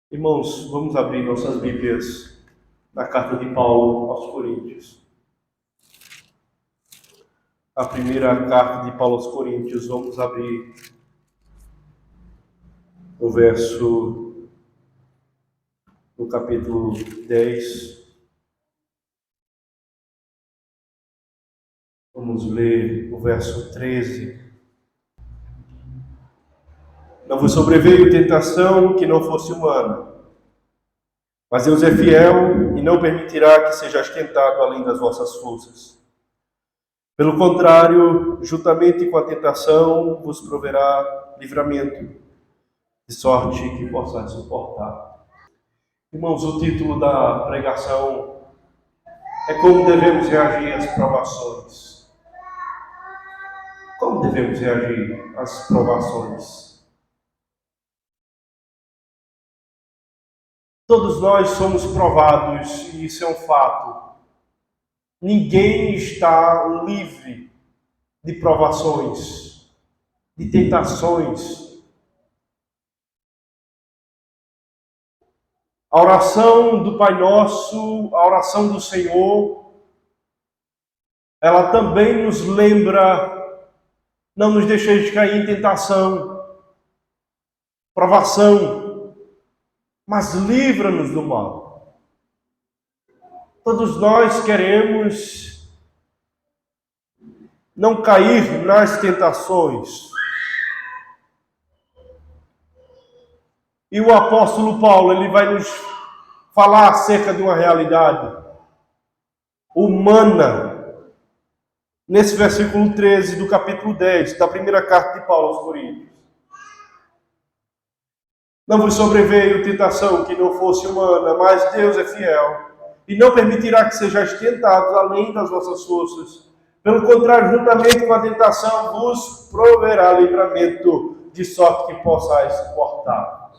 Irmãos, vamos abrir nossas Bíblias na carta de Paulo aos Coríntios. A primeira carta de Paulo aos Coríntios, vamos abrir no capítulo 10. Vamos ler o verso 13. Não vos sobreveio tentação que não fosse humana, mas Deus é fiel e não permitirá que sejais tentado além das vossas forças. Pelo contrário, juntamente com a tentação, vos proverá livramento, de sorte que possais suportar. Irmãos, o título da pregação é como devemos reagir às provações. Como devemos reagir às provações? Todos nós somos provados, e isso é um fato. Ninguém está livre de provações, de tentações. A oração do Pai Nosso, a oração do Senhor, ela também nos lembra, não nos deixeis cair em tentação, provação, mas livra-nos do mal. Todos nós queremos não cair nas tentações. E o apóstolo Paulo, ele vai nos falar acerca de uma realidade humana, nesse versículo 13 do capítulo 10, da primeira carta de Paulo aos Coríntios. Não vos sobreveio tentação que não fosse humana, mas Deus é fiel e não permitirá que sejais tentados além das vossas forças. Pelo contrário, juntamente com a tentação, vos proverá livramento, de sorte que possais suportar.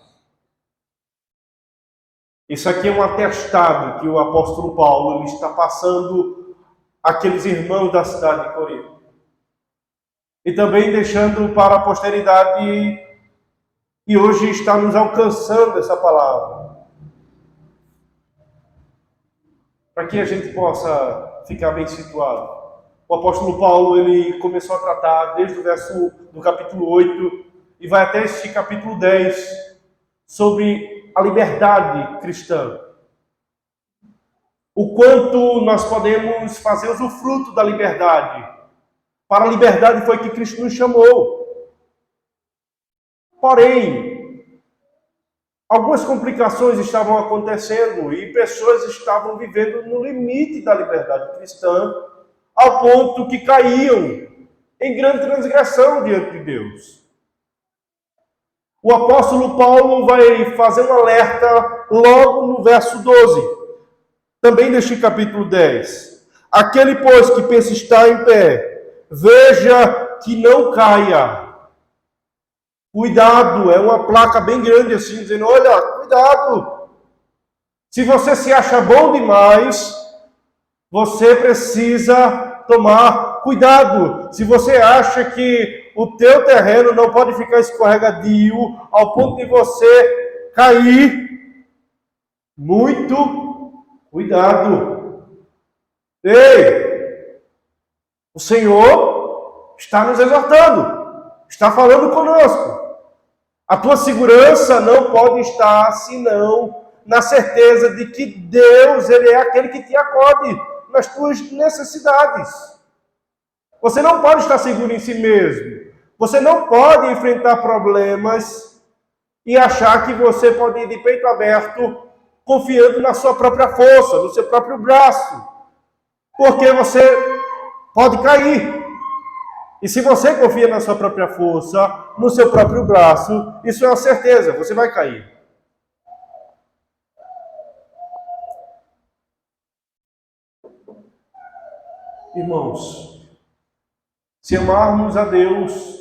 Isso aqui é um atestado que o apóstolo Paulo ele está passando àqueles irmãos da cidade de Corinto. E também deixando para a posteridade, e hoje está nos alcançando essa palavra. Para que a gente possa ficar bem situado. O apóstolo Paulo, ele começou a tratar desde o verso do capítulo 8 e vai até este capítulo 10 sobre a liberdade cristã. O quanto nós podemos fazer usufruto da liberdade. Para a liberdade foi que Cristo nos chamou. Porém, algumas complicações estavam acontecendo e pessoas estavam vivendo no limite da liberdade cristã, ao ponto que caíam em grande transgressão diante de Deus. O apóstolo Paulo vai fazer um alerta logo no verso 12, também deste capítulo 10. Aquele, pois, que pensa estar em pé, veja que não caia. Cuidado, é uma placa bem grande assim, dizendo, olha, cuidado. Se você se acha bom demais, você precisa tomar cuidado. Se você acha que o teu terreno não pode ficar escorregadio ao ponto de você cair, muito cuidado. Ei, o Senhor está nos exortando, está falando conosco. A tua segurança não pode estar senão na certeza de que Deus, Ele é aquele que te acode nas tuas necessidades. Você não pode estar seguro em si mesmo. Você não pode enfrentar problemas e achar que você pode ir de peito aberto, confiando na sua própria força, no seu próprio braço. Porque você pode cair. E se você confia na sua própria força, no seu próprio braço, isso é uma certeza, você vai cair. Irmãos, se amarmos a Deus,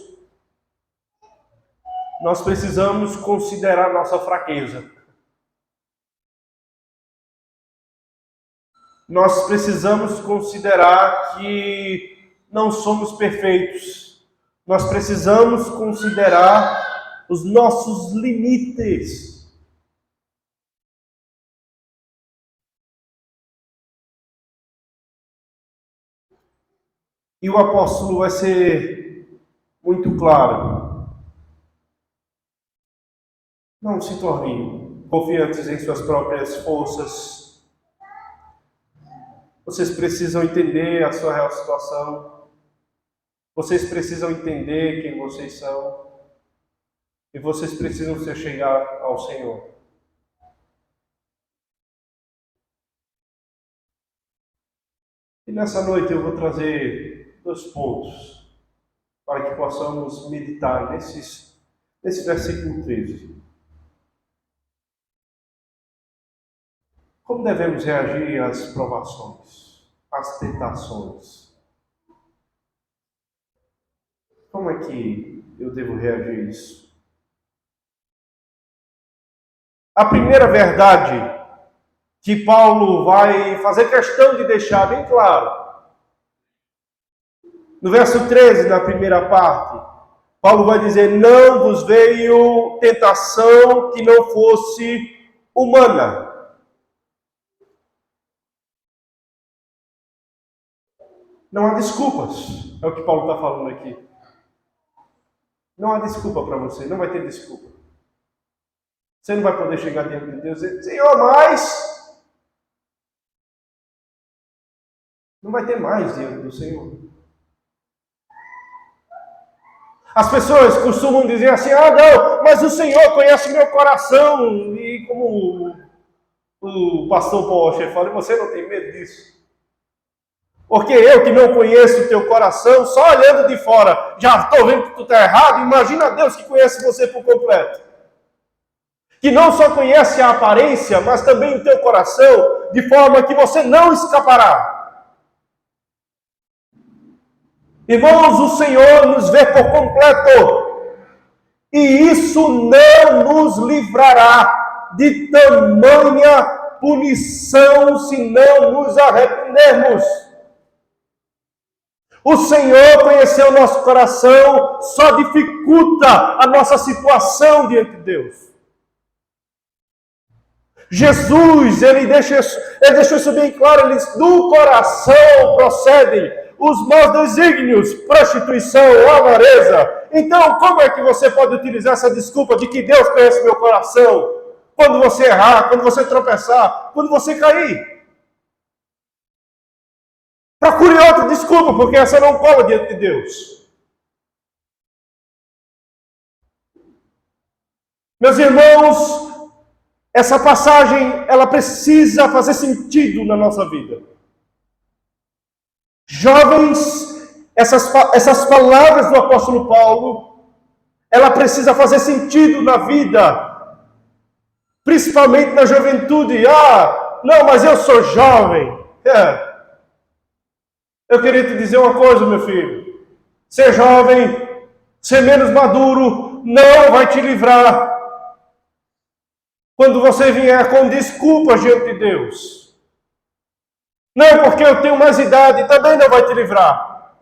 nós precisamos considerar nossa fraqueza. Nós precisamos considerar que não somos perfeitos. Nós precisamos considerar os nossos limites. E o apóstolo vai ser muito claro. Não se tornem confiantes em suas próprias forças. Vocês precisam entender a sua real situação. Vocês precisam entender quem vocês são. E vocês precisam se chegar ao Senhor. E nessa noite eu vou trazer 2 pontos para que possamos meditar nesse versículo 13. Como devemos reagir às provações, às tentações? Como é que eu devo reagir a isso? A primeira verdade que Paulo vai fazer questão de deixar bem claro, no verso 13, na primeira parte, Paulo vai dizer: não vos veio tentação que não fosse humana. Não há desculpas, é o que Paulo está falando aqui. Não há desculpa para você, não vai ter desculpa. Você não vai poder chegar diante de Deus e dizer: Senhor, mais. Não vai ter mais diante do Senhor. As pessoas costumam dizer assim: ah, não, mas o Senhor conhece meu coração. E como o pastor Paul Washer fala, você não tem medo disso. Porque eu que não conheço o teu coração, só olhando de fora, já estou vendo que tu está errado. Imagina Deus que conhece você por completo. Que não só conhece a aparência, mas também o teu coração, de forma que você não escapará. Irmãos, o Senhor nos vê por completo. E isso não nos livrará de tamanha punição se não nos arrependermos. O Senhor conheceu o nosso coração, só dificulta a nossa situação diante de Deus. Jesus, ele deixou isso bem claro, ele diz: do coração procedem os maus desígnios, prostituição, avareza. Então, como é que você pode utilizar essa desculpa de que Deus conhece meu coração? Quando você errar, quando você tropeçar, quando você cair. Procure outra desculpa, porque essa não cola diante de Deus. Meus irmãos, essa passagem, ela precisa fazer sentido na nossa vida. Jovens, essas palavras do apóstolo Paulo, ela precisa fazer sentido na vida, principalmente na juventude. Ah, não, mas eu sou jovem. Eu queria te dizer uma coisa, meu filho. Ser jovem, ser menos maduro, não vai te livrar quando você vier com desculpas diante de Deus. Não, porque eu tenho mais idade, também não vai te livrar.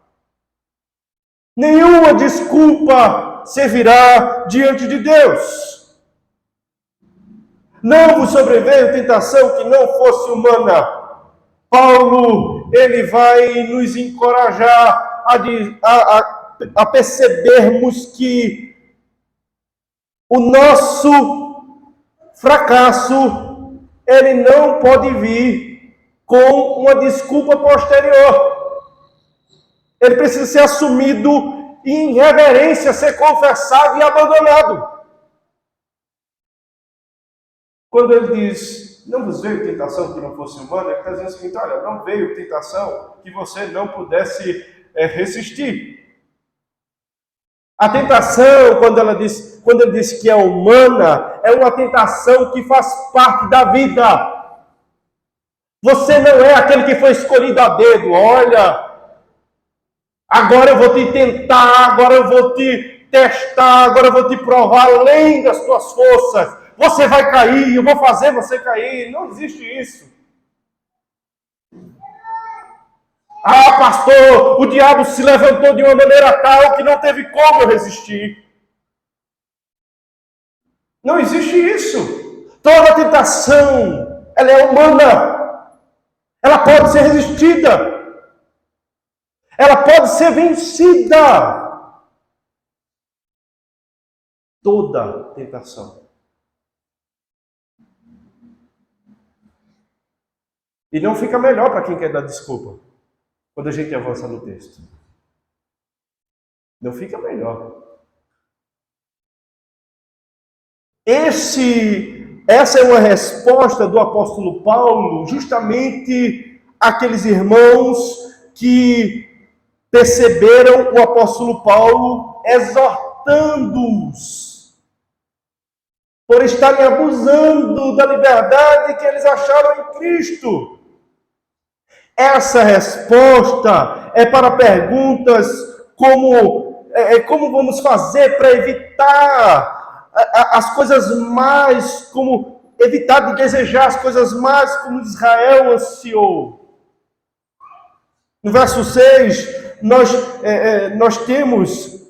Nenhuma desculpa servirá diante de Deus. Não vos sobreveio tentação que não fosse humana. Paulo, ele vai nos encorajar a percebermos que o nosso fracasso, ele não pode vir com uma desculpa posterior. Ele precisa ser assumido em reverência, ser confessado e abandonado. Quando ele diz: não vos veio tentação que não fosse humana, ele está dizendo o seguinte: olha, não veio tentação que você não pudesse resistir. A tentação, quando ele diz que é humana, é uma tentação que faz parte da vida. Você não é aquele que foi escolhido a dedo. Olha, agora eu vou te tentar, agora eu vou te testar, agora eu vou te provar além das tuas forças. Você vai cair, eu vou fazer você cair. Não existe isso. Ah, pastor, o diabo se levantou de uma maneira tal que não teve como eu resistir. Não existe isso. Toda tentação, ela é humana. Ela pode ser resistida. Ela pode ser vencida. Toda tentação. E não fica melhor para quem quer dar desculpa quando a gente avança no texto. Não fica melhor. Essa é uma resposta do apóstolo Paulo justamente àqueles irmãos que perceberam o apóstolo Paulo exortando-os por estarem abusando da liberdade que eles acharam em Cristo. Essa resposta é para perguntas como vamos fazer para evitar as coisas mais, como evitar de desejar as coisas mais como Israel ansiou. No verso 6, nós temos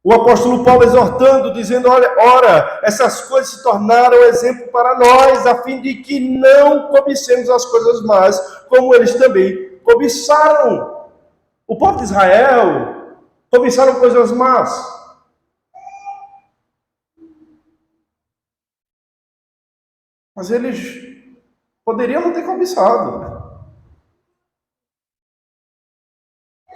o apóstolo Paulo exortando, dizendo, ora, essas coisas se tornaram exemplo para nós, a fim de que não cobicemos as coisas más, como eles também cobiçaram. O povo de Israel cobiçaram coisas más. Mas eles poderiam não ter cobiçado.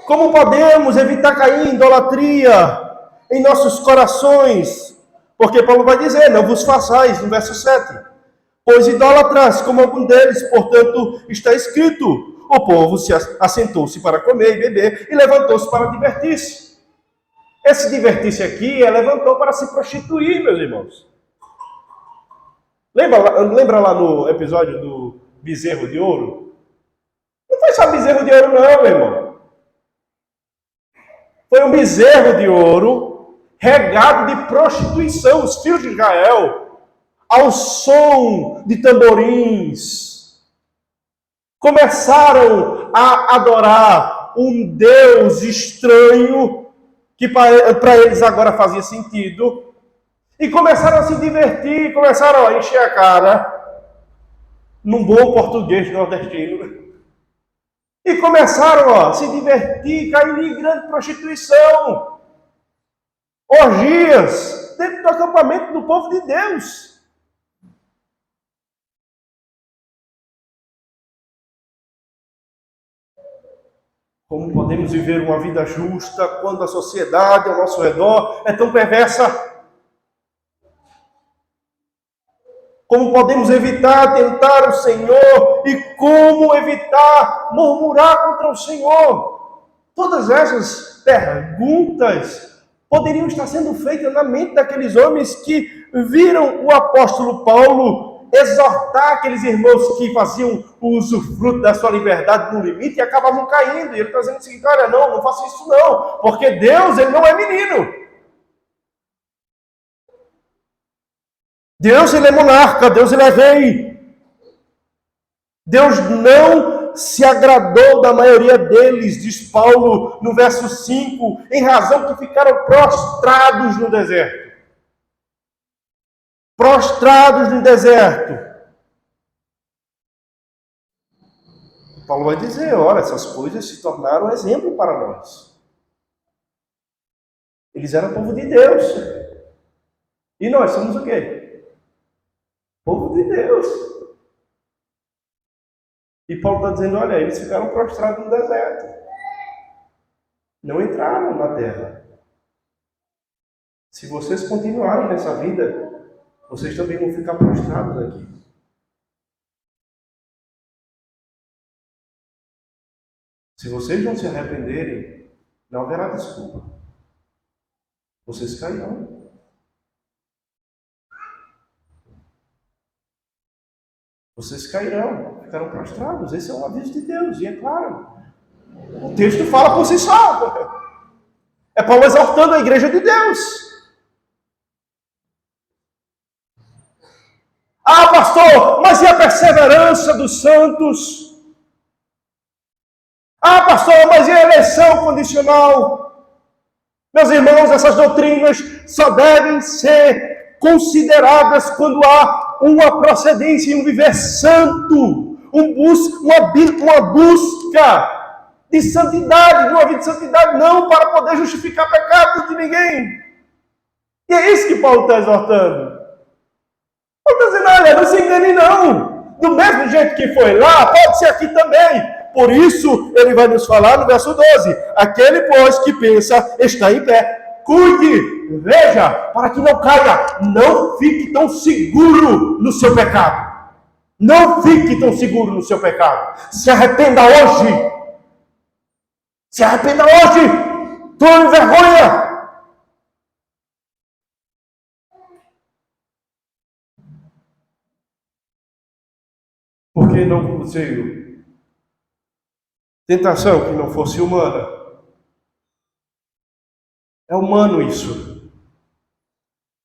Como podemos evitar cair em idolatria em nossos corações? Porque Paulo vai dizer, não vos façais, no verso 7. Pois idólatras, como algum deles, portanto, está escrito, o povo assentou-se para comer e beber e levantou-se para divertir-se. Esse divertir-se aqui levantou para se prostituir, meus irmãos. Lembra lá no episódio do bezerro de ouro? Não foi só bezerro de ouro não, meu irmão. Foi um bezerro de ouro regado de prostituição. Os filhos de Israel, ao som de tamborins, começaram a adorar um Deus estranho, que para eles agora fazia sentido, e começaram a se divertir, começaram a encher a cara, num bom português nordestino, e começaram a se divertir, caindo em grande prostituição, orgias, dentro do acampamento do povo de Deus. Como podemos viver uma vida justa quando a sociedade ao nosso redor é tão perversa? Como podemos evitar tentar o Senhor e como evitar murmurar contra o Senhor? Todas essas perguntas poderiam estar sendo feitas na mente daqueles homens que viram o apóstolo Paulo exortar aqueles irmãos que faziam o usufruto da sua liberdade no limite e acabavam caindo. E ele está dizendo o seguinte, olha, não faça isso não, porque Deus, ele não é menino. Deus, ele é monarca, Deus, ele é rei. Deus não se agradou da maioria deles, diz Paulo no verso 5, em razão que ficaram prostrados no deserto. Prostrados no deserto. Paulo vai dizer, olha, essas coisas se tornaram exemplo para nós. Eles eram povo de Deus. E nós somos o quê? Povo de Deus. E Paulo está dizendo, olha, eles ficaram prostrados no deserto. Não entraram na terra. Se vocês continuarem nessa vida, vocês também vão ficar prostrados aqui. Se vocês não se arrependerem, não haverá desculpa. Vocês cairão. Vocês cairão, ficarão prostrados. Esse é um aviso de Deus, e é claro. O texto fala por si só. É Paulo exortando a igreja de Deus. Ah, pastor, mas e a perseverança dos santos? Ah, pastor, mas e a eleição condicional? Meus irmãos, essas doutrinas só devem ser consideradas quando há uma procedência e um viver santo, uma busca de santidade, de uma vida de santidade, não para poder justificar pecado de ninguém. E é isso que Paulo está exortando. Paulo está dizendo, olha, não se engane não. Do mesmo jeito que foi lá, pode ser aqui também. Por isso, ele vai nos falar no verso 12. Aquele, pois, que pensa está em pé. Cuide, veja, para que não caia. Não fique tão seguro no seu pecado. Não fique tão seguro no seu pecado. Se arrependa hoje. Se arrependa hoje. Tome vergonha. Porque não veio tentação que não fosse humana. É humano isso.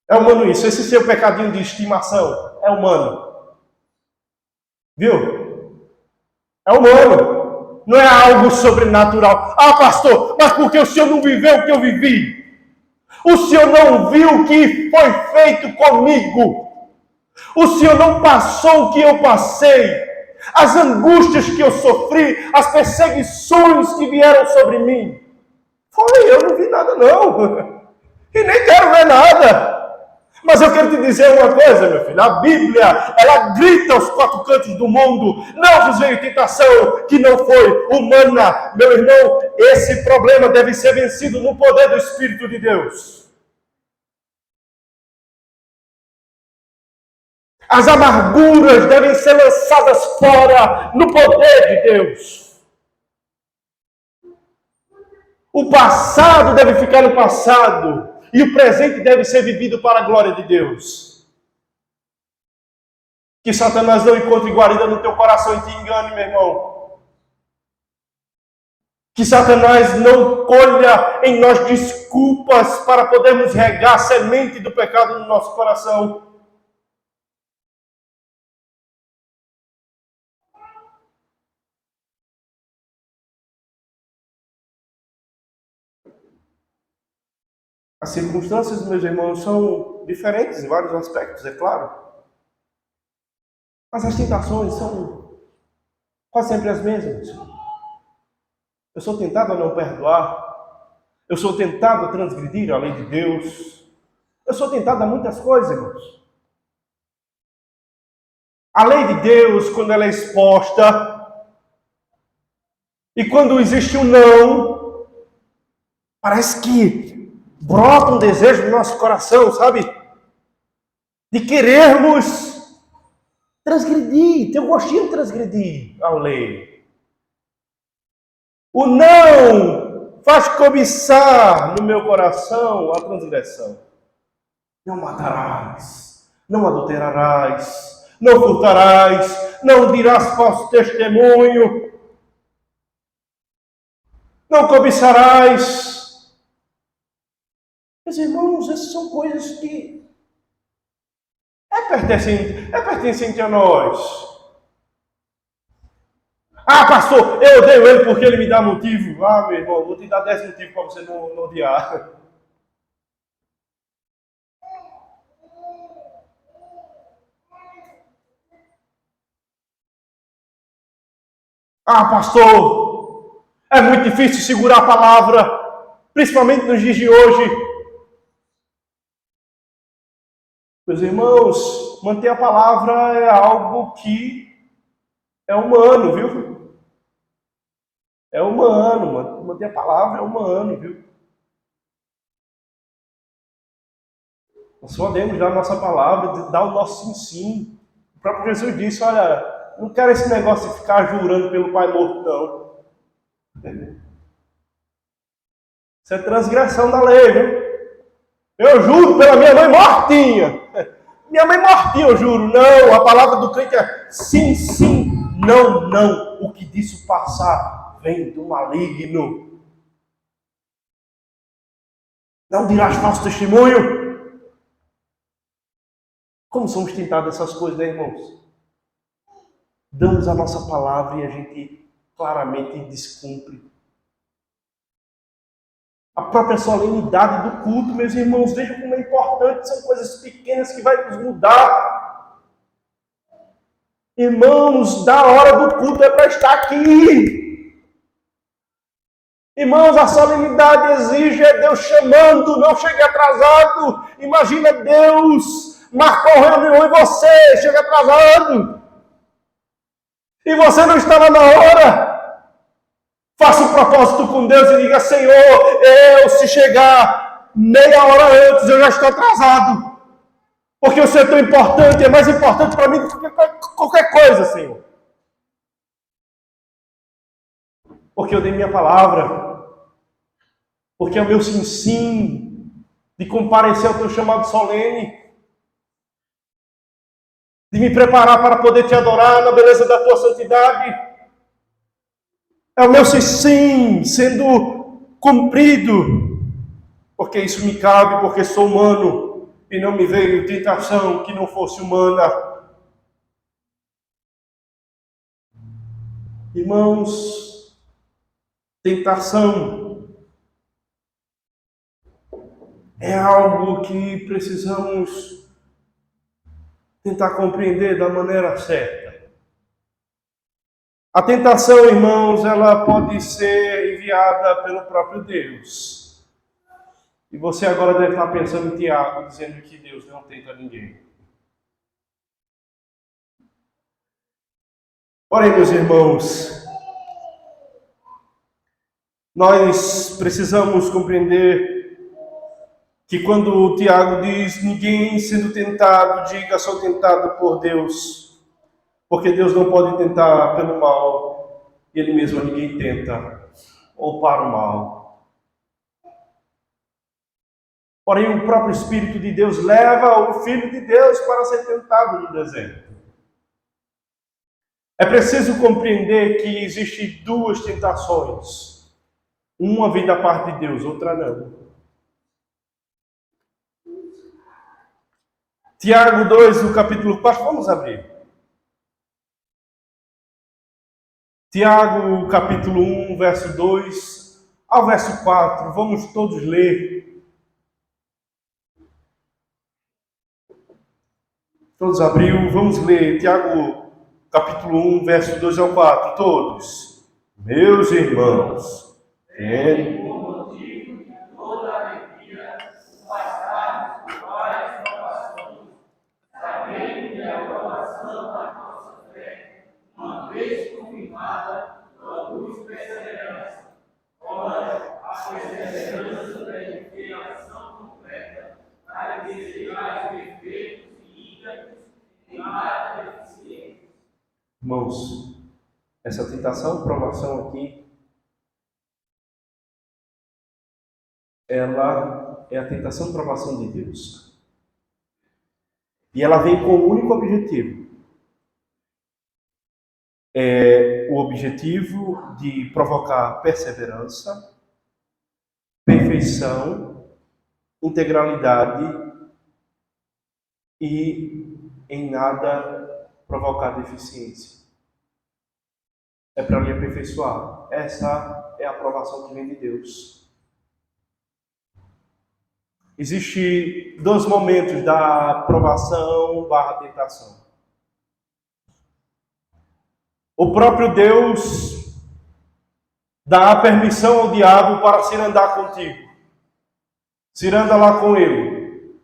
É humano isso. Esse seu pecadinho de estimação é humano. Viu? É humano. Não é algo sobrenatural. Ah, pastor, mas porque o senhor não viveu o que eu vivi? O senhor não viu o que foi feito comigo? O senhor não passou o que eu passei? As angústias que eu sofri, as perseguições que vieram sobre mim? Eu não vi nada não. E nem quero ver nada. Mas eu quero te dizer uma coisa, meu filho. A Bíblia, ela grita aos quatro cantos do mundo. Não vos veio tentação que não foi humana. Meu irmão, esse problema deve ser vencido no poder do Espírito de Deus. As amarguras devem ser lançadas fora no poder de Deus. O passado deve ficar no passado. E o presente deve ser vivido para a glória de Deus. Que Satanás não encontre guarida no teu coração e te engane, meu irmão. Que Satanás não colha em nós desculpas para podermos regar a semente do pecado no nosso coração. As circunstâncias, meus irmãos, são diferentes em vários aspectos, é claro. Mas as tentações são quase sempre as mesmas. Eu sou tentado a não perdoar. Eu sou tentado a transgredir a lei de Deus. Eu sou tentado a muitas coisas, irmãos. A lei de Deus, quando ela é exposta, e quando existe um não, parece que brota um desejo no nosso coração, sabe? De querermos transgredir, ter um gostinho de transgredir a lei. O não faz cobiçar no meu coração a transgressão. Não matarás, não adulterarás, não furtarás, não dirás falso testemunho, não cobiçarás. Meus irmãos, essas são coisas que é pertencente a nós. Ah, pastor, eu odeio ele porque ele me dá motivo. Ah, meu irmão, vou te dar 10 motivos para você não odiar. Ah, pastor, é muito difícil segurar a palavra, principalmente nos dias de hoje. Meus irmãos, manter a palavra é algo que é humano, viu? É humano, manter a palavra é humano, viu? Nós podemos dar a nossa palavra, dar o nosso sim. O próprio Jesus disse, olha, não quero esse negócio de ficar jurando pelo Pai morto, não. Isso é transgressão da lei, viu? Eu juro pela minha mãe mortinha. Minha mãe mortinha, eu juro. Não, a palavra do crente é sim, sim, não, não. O que disso passar vem do maligno. Não dirás falso testemunho. Como somos tentados essas coisas, né, irmãos? Damos a nossa palavra e a gente claramente descumpre. A própria solenidade do culto, meus irmãos, vejam como é importante, são coisas pequenas que vai nos mudar. Irmãos, da hora do culto é para estar aqui. Irmãos, a solenidade exige é Deus chamando, não chegue atrasado. Imagina Deus marcou reunião e você chega atrasado. E você não estava na hora. Faça um propósito com Deus e diga: Senhor, se chegar meia hora antes, eu já estou atrasado. Porque o Senhor é tão importante, é mais importante para mim do que qualquer coisa, Senhor. Porque eu dei minha palavra. Porque é o meu sim de comparecer ao teu chamado solene. De me preparar para poder te adorar na beleza da tua santidade. É o meu sim sendo cumprido. Porque isso me cabe, porque sou humano. E não me veio tentação que não fosse humana. Irmãos, tentação é algo que precisamos tentar compreender da maneira certa. A tentação, irmãos, ela pode ser enviada pelo próprio Deus. E você agora deve estar pensando em Tiago, dizendo que Deus não tenta ninguém. Porém, meus irmãos, nós precisamos compreender que quando o Tiago diz: ninguém sendo tentado, diga: sou tentado por Deus. Porque Deus não pode tentar pelo mal, e Ele mesmo a ninguém tenta, ou para o mal. Porém, o próprio Espírito de Deus leva o Filho de Deus para ser tentado no deserto. É preciso compreender que existem duas tentações. Uma vem da parte de Deus, outra não. Tiago 2, no capítulo 4, vamos abrir. Tiago, capítulo 1, verso 2 ao verso 4, vamos todos ler. Todos abriu, vamos ler. Tiago, capítulo 1, verso 2 ao 4, todos. Meus irmãos, irmãos, essa tentação, provação aqui, ela é a tentação, provação de Deus. E ela vem com o único objetivo. É o objetivo de provocar perseverança, perfeição, integralidade e em nada provocar deficiência. É para lhe aperfeiçoar. Essa é a aprovação que vem de Deus. Existem dois momentos da provação / tentação. O próprio Deus dá a permissão ao diabo para se andar contigo. Se anda lá com ele.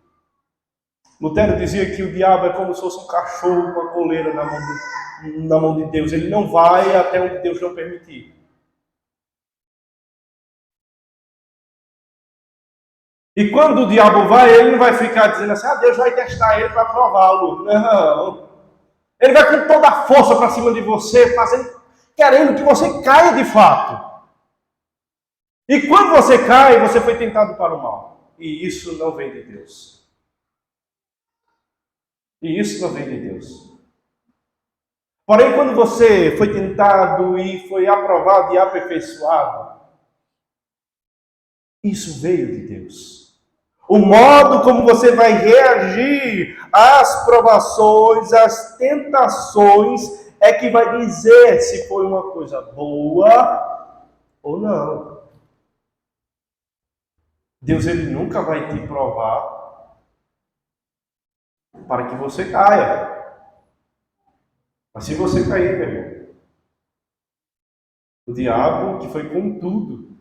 Lutero dizia que o diabo é como se fosse um cachorro com a coleira na mão de Deus. Ele não vai até onde Deus não permitir. E quando o diabo vai, ele não vai ficar dizendo assim: Deus vai testar ele para prová-lo. Não. Ele vai com toda a força para cima de você, querendo que você caia de fato. E quando você cai, você foi tentado para o mal. E isso não vem de Deus. E isso não vem de Deus. Porém, quando você foi tentado e foi aprovado e aperfeiçoado, isso veio de Deus. O modo como você vai reagir às provações, às tentações, é que vai dizer se foi uma coisa boa ou não. Deus, ele nunca vai te provar para que você caia. Mas se você cair, meu irmão, o diabo, que foi com tudo,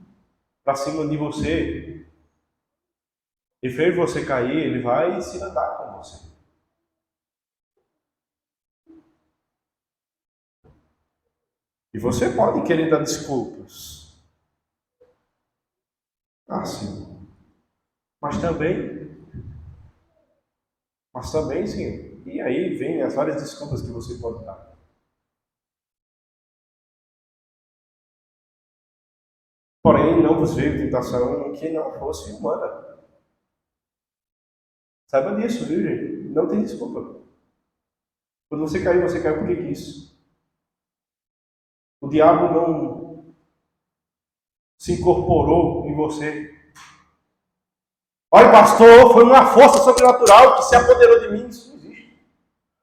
para cima de você e fez você cair, ele vai se andar com você. E você pode querer dar desculpas. Ah, sim. Mas também, sim. E aí vem as várias desculpas que você pode dar. Porém, não vos veio tentação que não fosse humana. Saiba disso, viu, gente? Não tem desculpa. Quando você caiu porque quis. O diabo não se incorporou em você. Olha, pastor, foi uma força sobrenatural que se apoderou de mim. Isso não existe.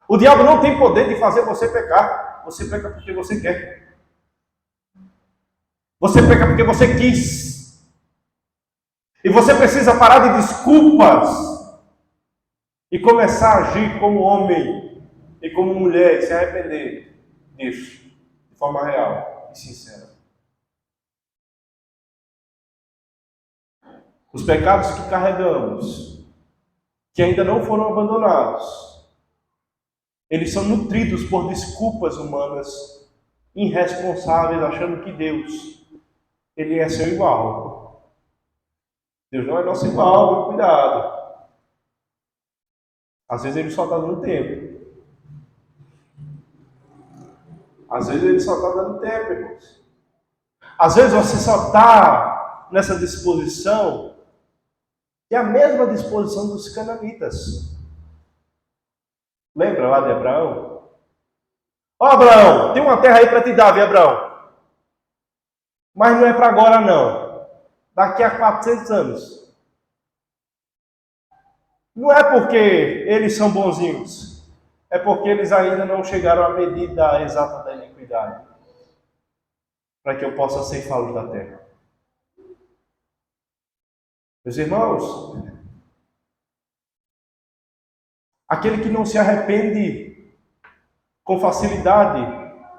O diabo não tem poder de fazer você pecar. Você peca porque você quer. Você peca porque você quis. E você precisa parar de desculpas e começar a agir como homem e como mulher e se arrepender disso de forma real e sincera. Os pecados que carregamos, que ainda não foram abandonados, eles são nutridos por desculpas humanas irresponsáveis, achando que Deus, ele é seu igual. Deus não é nosso igual, cuidado. Às vezes ele só está dando tempo. Às vezes ele só está dando tempo, irmãos. Às vezes você só está nessa disposição, que é a mesma disposição dos cananitas. Lembra lá de Abraão? Ó, Abraão, tem uma terra aí para te dar, viu, Abraão? Mas não é para agora, não. Daqui a 400 anos. Não é porque eles são bonzinhos. É porque eles ainda não chegaram à medida exata da iniquidade. Para que eu possa ceifá-los da terra. Meus irmãos, aquele que não se arrepende com facilidade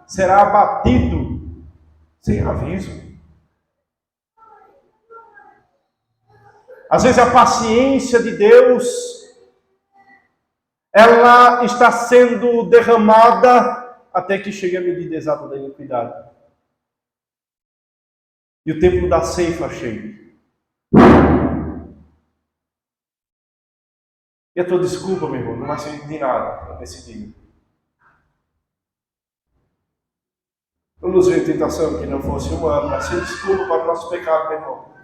será abatido sem aviso. Às vezes a paciência de Deus, ela está sendo derramada até que chegue a medida exata da iniquidade. E o tempo da ceifa chega. E a tua desculpa, meu irmão, não vai servir de nada nesse dia. Não nos veio tentação que não fosse humana, mas sem desculpa para o nosso pecado, meu irmão.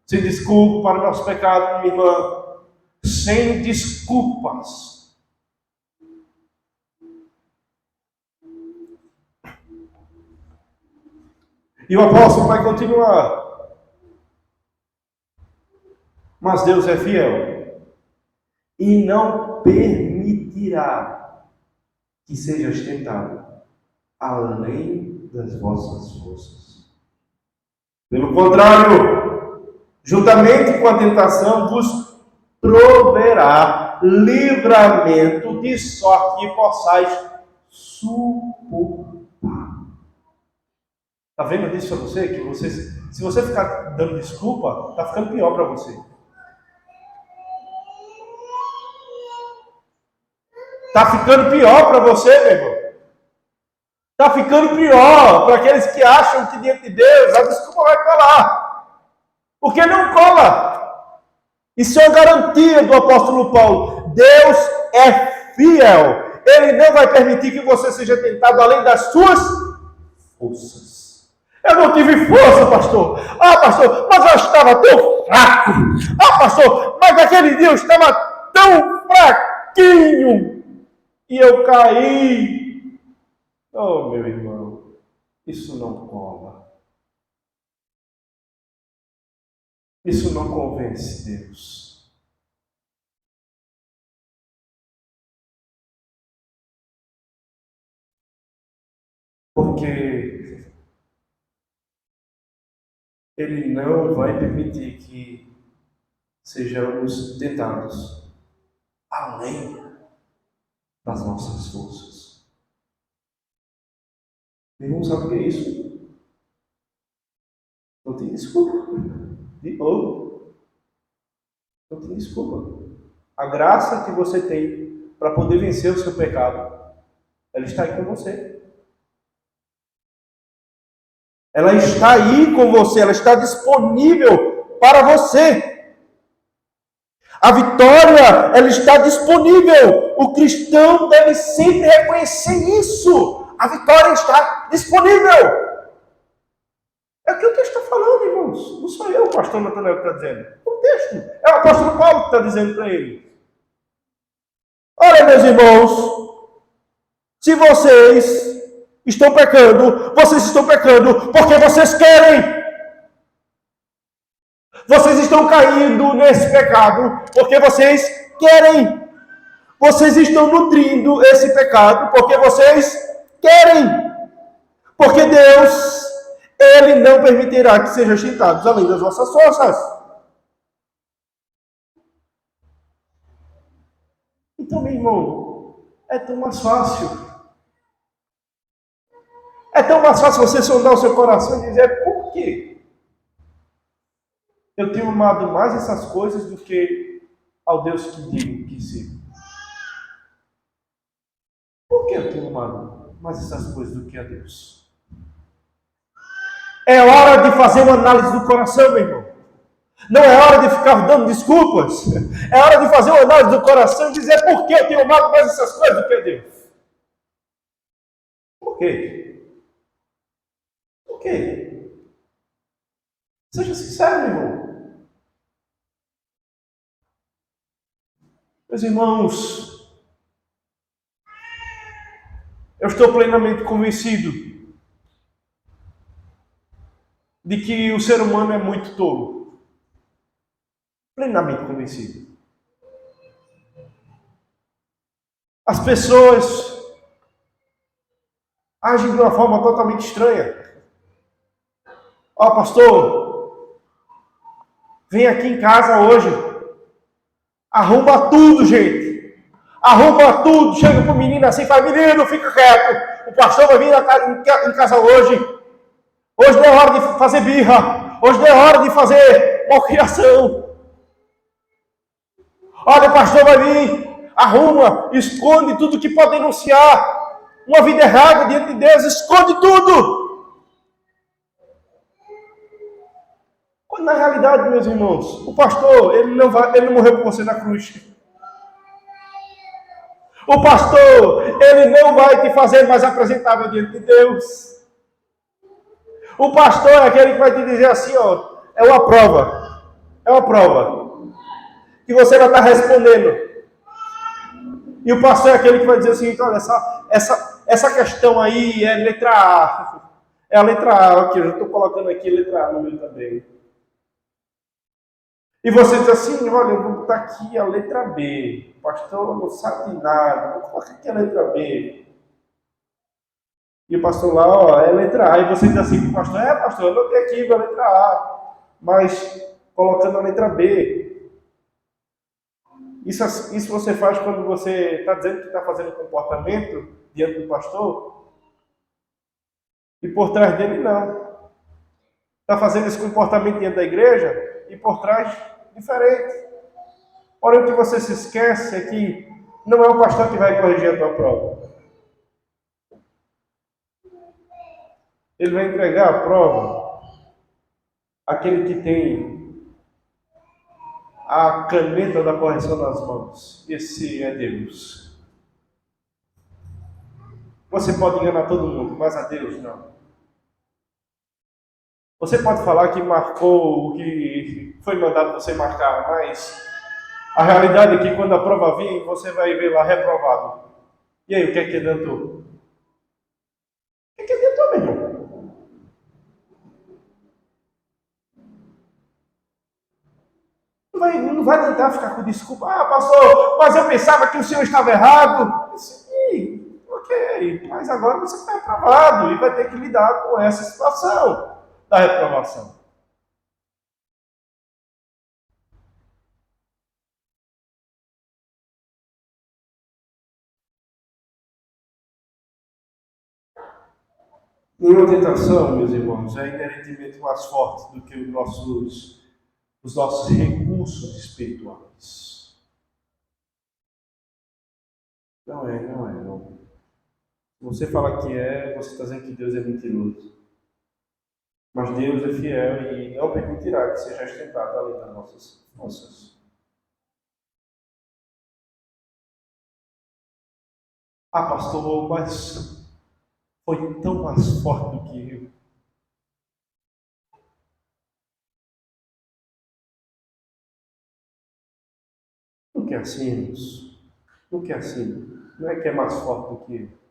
Sem desculpa para o nosso pecado, minha irmã. Sem desculpas. E o apóstolo vai continuar. Mas Deus é fiel e não permitirá que sejas tentado além das vossas forças. Pelo contrário, juntamente com a tentação, vos proverá livramento de sorte que possais suportar. Está vendo disso para você? Que você, se você ficar dando desculpa, está ficando pior para você. Está ficando pior para você, meu irmão. Está ficando pior para aqueles que acham que diante de Deus a desculpa vai colar. Porque não cola. Isso é uma garantia do apóstolo Paulo. Deus é fiel. Ele não vai permitir que você seja tentado além das suas forças. Eu não tive força, pastor. Ah, pastor, mas eu estava tão fraco. Ah, pastor, mas aquele dia eu estava tão fraquinho. E eu caí. Oh, meu irmão, isso não cola. Isso não convence Deus. Porque Ele não vai permitir que sejamos tentados além das nossas forças. Irmão, sabe o que é isso? Não tem desculpa. De novo, não tem desculpa. A graça que você tem para poder vencer o seu pecado, ela está aí com você. Ela está aí com você, ela está disponível para você. A vitória, ela está disponível. O cristão deve sempre reconhecer isso. A vitória está disponível. É o que o texto está falando, irmãos. Não sou eu, o pastor Natanael, que está dizendo. O texto. É o apóstolo Paulo que está dizendo para ele. Olha, meus irmãos, se vocês estão pecando porque vocês querem. Vocês estão caindo nesse pecado porque vocês querem. Vocês estão nutrindo esse pecado porque vocês querem. Porque Deus, Ele não permitirá que sejam tentados além das vossas forças. Então, meu irmão, é tão mais fácil. É tão mais fácil você sondar o seu coração e dizer, por quê? Eu tenho amado mais essas coisas do que ao Deus que digo que sirvo. Por que eu tenho amado mais essas coisas do que a Deus? É hora de fazer uma análise do coração, meu irmão. Não é hora de ficar dando desculpas. É hora de fazer uma análise do coração e dizer por que eu tenho amado mais essas coisas do que a Deus. Por quê? Por quê? Seja sincero, meu irmão. Meus irmãos, eu estou plenamente convencido de que o ser humano é muito tolo. Plenamente convencido. As pessoas agem de uma forma totalmente estranha. Ó, pastor, vem aqui em casa hoje. Arruma tudo, gente. Arruma tudo. Chega pro menino assim, fala, menino, fica quieto. O pastor vai vir em casa hoje. Hoje não é hora de fazer birra. Hoje não é hora de fazer malcriação. Olha, o pastor vai vir. Arruma, esconde tudo que pode denunciar. Uma vida errada diante de Deus, esconde tudo. Quando na realidade, meus irmãos, o pastor, ele não morreu por você na cruz. O pastor, ele não vai te fazer mais apresentável diante de Deus. O pastor é aquele que vai te dizer assim, ó, é uma prova. É uma prova. Que você vai estar respondendo. E o pastor é aquele que vai dizer assim, olha, essa questão aí é letra A. É a letra A, aqui, eu já estou colocando aqui letra A no meu também. E você diz assim, olha, eu vou botar aqui a letra B. O pastor não sabe nada, vou colocar aqui a letra B. E o pastor lá, ó, é a letra A. E você diz assim, pastor, pastor, eu botei aqui a letra A, mas colocando a letra B. Isso você faz quando você está dizendo que está fazendo comportamento diante do pastor, e por trás dele não. Está fazendo esse comportamento diante da igreja, e por trás diferente. Porém, o que você se esquece é que não é o pastor que vai corrigir a tua prova. Ele vai entregar a prova àquele que tem a caneta da correção nas mãos. Esse é Deus. Você pode enganar todo mundo, mas a Deus não. Você pode falar que marcou o que foi mandado você marcar, mas a realidade é que quando a prova vir, você vai ver lá reprovado. E aí, o que é que adiantou? O que é que adiantou, meu irmão? Não vai tentar ficar com desculpa. Ah, pastor, mas eu pensava que o senhor estava errado. Sim, ok, mas agora você está reprovado e vai ter que lidar com essa situação da reprovação. Nenhuma tentação, meus irmãos, é inerentemente mais forte do que os nossos os nossos recursos espirituais. Não é, não. Se você fala que é, você está dizendo que Deus é mentiroso. Mas Deus é fiel e não permitirá que seja ostentado além das nossas forças. Ah, pastor, mas foi tão mais forte do que eu. Não que é assim, irmãos. Não que é assim. Não é que é mais forte do que eu.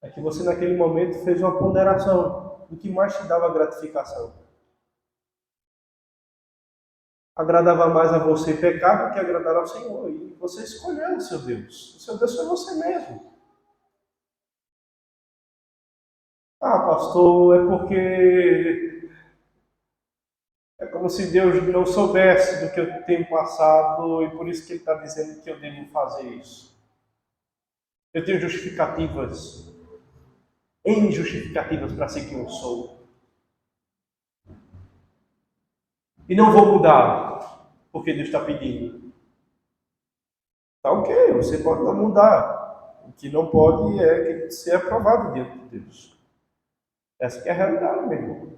É que você naquele momento fez uma ponderação do que mais te dava gratificação. Agradava mais a você pecar do que agradar ao Senhor. E você escolheu o seu Deus. O seu Deus foi você mesmo. Ah, pastor, é porque é como se Deus não soubesse do que eu tenho passado e por isso que Ele está dizendo que eu devo fazer isso. Eu tenho justificativas, N justificativas para ser quem eu sou. E não vou mudar, porque Deus está pedindo. Tá ok, você pode não mudar. O que não pode é ser aprovado diante de Deus. Essa que é a realidade, meu irmão.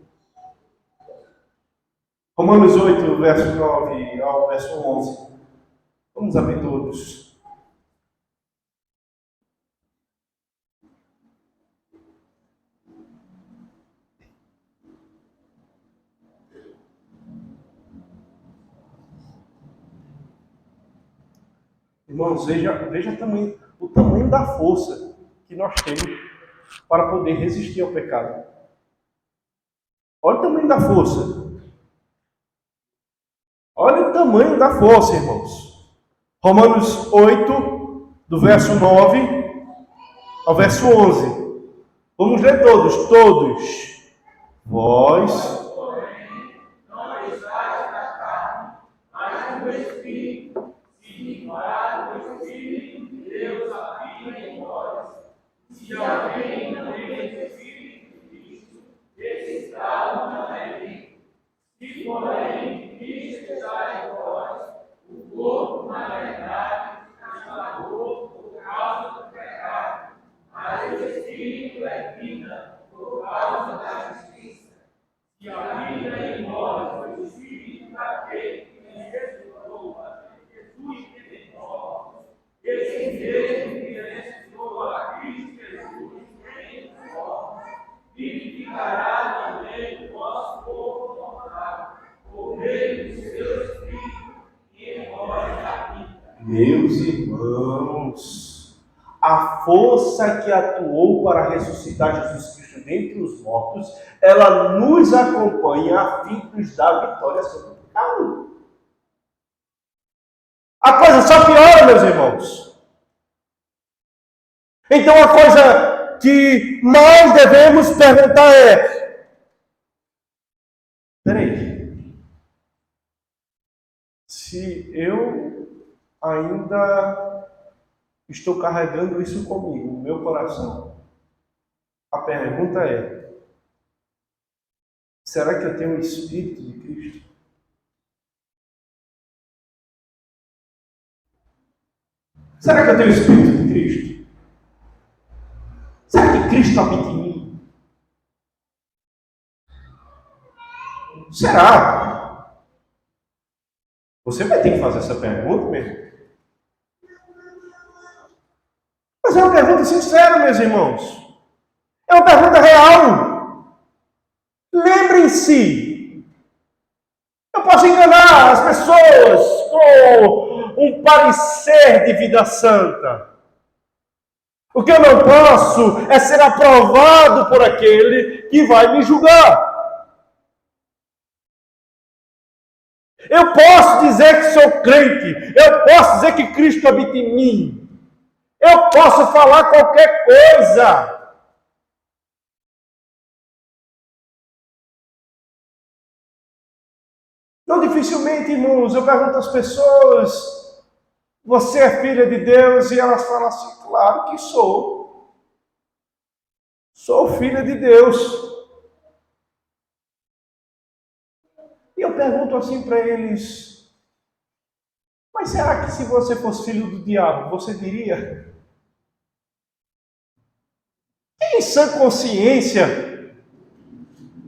Romanos 8, verso 9 ao verso 11. Vamos abrir todos. Irmãos, veja o tamanho da força que nós temos para poder resistir ao pecado. Olha o tamanho da força. Olha o tamanho da força, irmãos. Romanos 8, do verso 9 ao verso 11. Vamos ler todos. Vós. Se alguém não tem o Espírito de Cristo, esse tal não é vivo. Se porém Cristo está em vós, o corpo, na verdade, está morto por causa do pecado, mas o Espírito é vida por causa da justiça. Se a vida em nós, o Espírito daquele que ressuscitou a Jesus de nós, esse mesmo que ressuscitou a Cristo Jesus em nós, vivificará também o nosso corpo mortal, por meio do seu Espírito que em nós habita. Meus irmãos, a força que atuou para ressuscitar Jesus Cristo dentre os mortos, ela nos acompanha a fim de nos dar vitória sobre o pecado. A coisa só piora, meus irmãos. Então a coisa que nós devemos perguntar é: peraí, se eu ainda estou carregando isso comigo, no meu coração, a pergunta é: será que eu tenho o Espírito de Cristo? Será que eu tenho o Espírito de Cristo? Será que Cristo habita em mim? Será? Você vai ter que fazer essa pergunta mesmo. Mas é uma pergunta sincera, meus irmãos. É uma pergunta real. Lembrem-se, eu posso enganar as pessoas com um parecer de vida santa. O que eu não posso é ser aprovado por aquele que vai me julgar. Eu posso dizer que sou crente, eu posso dizer que Cristo habita em mim, eu posso falar qualquer coisa. Não dificilmente, irmãos, eu pergunto às pessoas: você é filha de Deus? E elas falam assim: claro que sou. Sou filha de Deus. E eu pergunto assim para eles: mas será que se você fosse filho do diabo, você diria? Em sã consciência,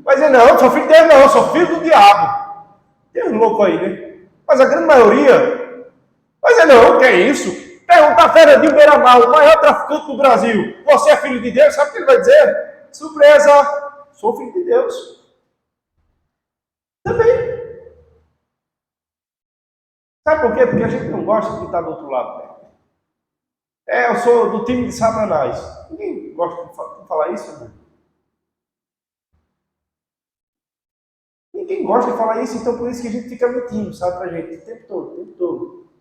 vai dizer: não, sou filho dele, não, sou filho do diabo. Tem um louco aí, né? Mas a grande maioria vai dizer: não, que é isso? Perguntar a Fernandinho Beiramar, o maior traficante do Brasil, você é filho de Deus? Sabe o que ele vai dizer? Surpresa, sou filho de Deus. Também. Sabe por quê? Porque a gente não gosta de estar do outro lado, né? Eu sou do time de Satanás. Ninguém gosta de falar isso, né? Ninguém gosta de falar isso, então por isso que a gente fica mentindo, sabe, pra gente, o tempo todo, o tempo todo.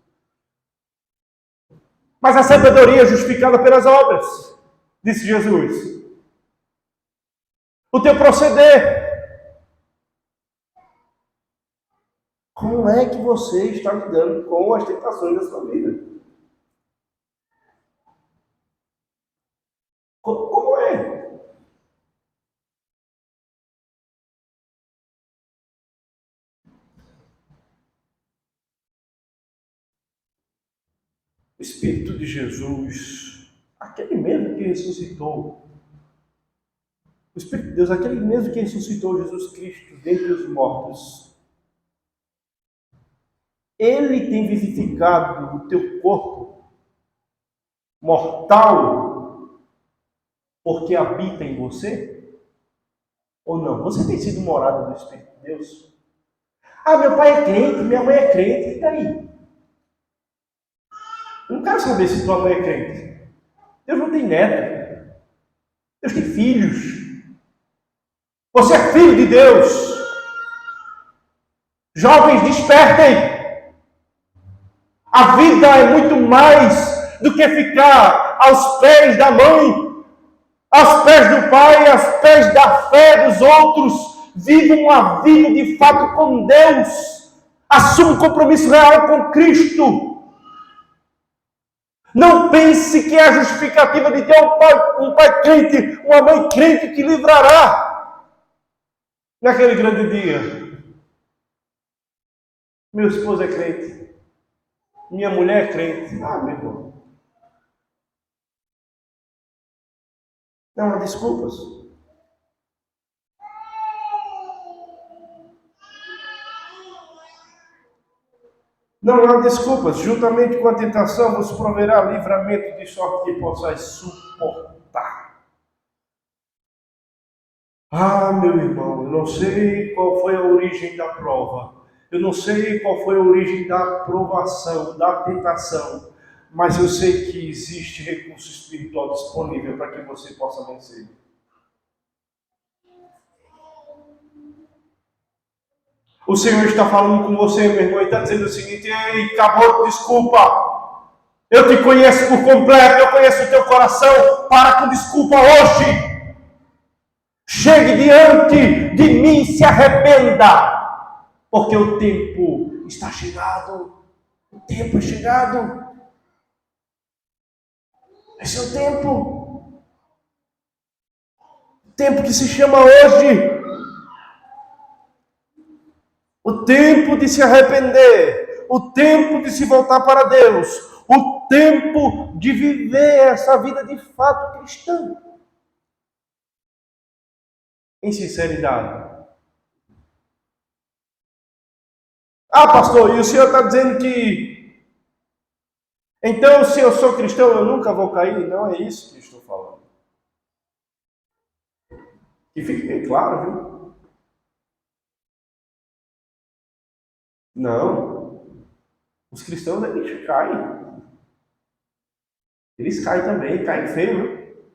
Mas a sabedoria é justificada pelas obras, disse Jesus. O teu proceder. Como é que você está lidando com as tentações da sua vida? Como é? O Espírito de Jesus, aquele mesmo que ressuscitou, o Espírito de Deus, aquele mesmo que ressuscitou Jesus Cristo dentre os mortos, ele tem vivificado o teu corpo mortal porque habita em você? Ou não? Você tem sido morada do Espírito de Deus? Ah, meu pai é crente, minha mãe é crente, e daí? Eu não quero saber se tua mãe é crente. Deus não tem neto. Deus tem filhos. Você é filho de Deus. Jovens, despertem. A vida é muito mais do que ficar aos pés da mãe, aos pés do pai, aos pés da fé dos outros. Vive uma vida de fato com Deus. Assume um compromisso real com Cristo. Não pense que é a justificativa de ter um pai crente, uma mãe crente que livrará naquele grande dia. Meu esposo é crente. Minha mulher é crente. Ah, meu irmão. Não há desculpas. Não há desculpas. Juntamente com a tentação vos proverá livramento de sorte que possais suportar. Ah, meu irmão, eu não sei qual foi a origem da prova. Eu não sei qual foi a origem da provação, da tentação. Mas eu sei que existe recurso espiritual disponível para que você possa vencer. O Senhor está falando com você, meu irmão, e está dizendo o seguinte: ei, acabou, desculpa. Eu te conheço por completo, eu conheço o teu coração. Para com desculpa hoje. Chegue diante de mim e se arrependa, porque o tempo está chegado. O tempo é chegado. Esse é o tempo. O tempo que se chama hoje. O tempo de se arrepender. O tempo de se voltar para Deus. O tempo de viver essa vida de fato cristã. Em sinceridade. Ah, pastor, e o senhor está dizendo que então, se eu sou cristão, eu nunca vou cair? Não é isso que estou falando. Que fique bem claro, viu? Não. Os cristãos, eles caem. Eles caem também, caem feio, viu?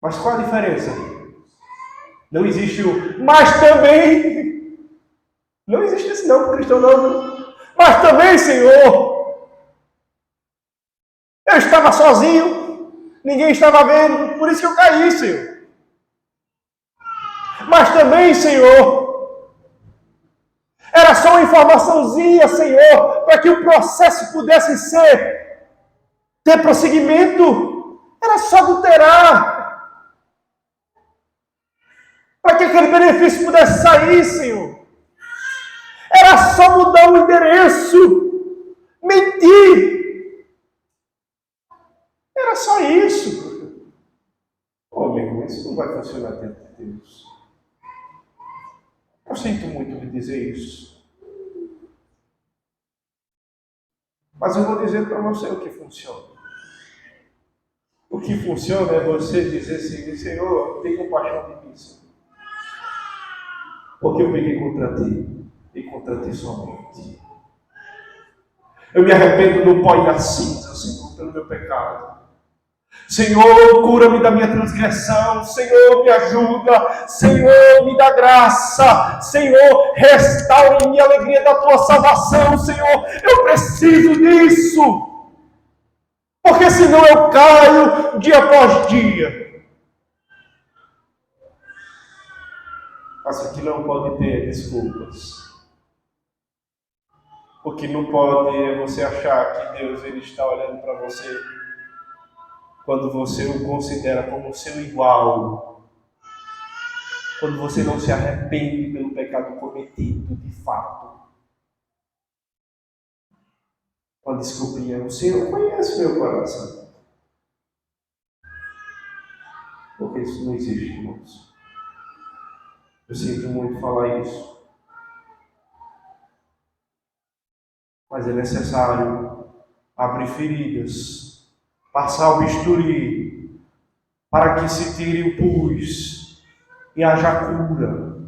Mas qual a diferença? Não existe o mas também. Não existe isso não, cristão não. Mas também, Senhor, eu estava sozinho, ninguém estava vendo, por isso que eu caí, Senhor. Mas também, Senhor, era só uma informaçãozinha, Senhor, para que o processo pudesse ter prosseguimento. Era só adulterar. Para que aquele benefício pudesse sair, Senhor. Era só mudar o endereço. Mentir. Era só isso. Oh, meu irmão, isso não vai funcionar dentro de Deus. Eu sinto muito de dizer isso. Mas eu vou dizer para você o que funciona. O que funciona é você dizer assim, Senhor, tem compaixão de mim, Senhor. Porque eu peguei contra ti, e contra ti somente. Eu me arrependo do pó e da cinza, Senhor, pelo meu pecado. Senhor, cura-me da minha transgressão. Senhor, me ajuda. Senhor, me dá graça. Senhor, restaure em mim a alegria da tua salvação. Senhor, eu preciso disso. Porque senão eu caio dia após dia. Mas aqui não pode ter desculpas. O que não pode é você achar que Deus ele está olhando para você quando você o considera como seu igual. Quando você não se arrepende pelo pecado cometido de fato. Com a desculpinha, o Senhor conhece meu coração. Porque isso não existe, irmãos. Eu sinto muito falar isso. Mas é necessário abrir feridas, passar o bisturi, para que se tire o pus e haja cura.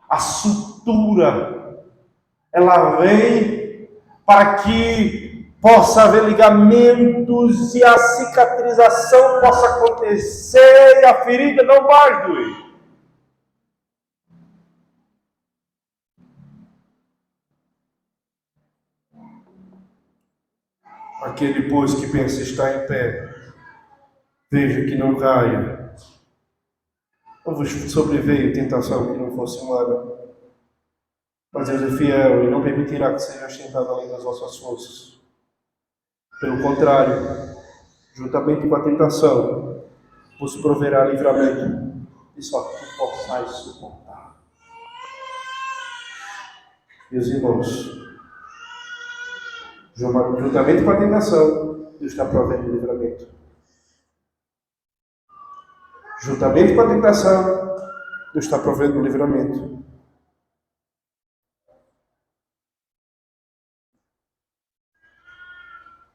A sutura, ela vem para que possa haver ligamentos e a cicatrização possa acontecer e a ferida não vai doer. Aquele, pois, que pensa estar em pé, veja que não caia. Não vos sobreveio tentação que não fosse humana, mas Deus é fiel e não permitirá que seja tentado além das vossas forças. Pelo contrário, juntamente com a tentação, vos proverá livramento, de sorte que possais suportar. Meus irmãos, juntamente com a tentação, Deus está provendo livramento. Juntamente com a tentação, Deus está provendo livramento.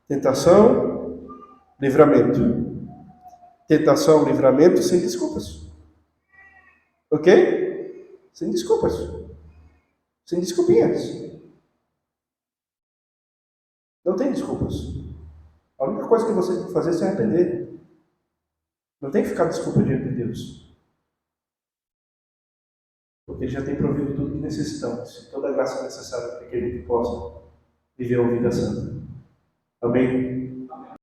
Tentação, livramento. Tentação, livramento, sem desculpas. Ok? Sem desculpas. Sem desculpinhas. Não tem desculpas. A única coisa que você tem que fazer é se arrepender. Não tem que ficar desculpa diante de Deus. Porque Ele já tem provido tudo que necessitamos. Toda a graça necessária para que a gente possa viver uma vida santa. Amém?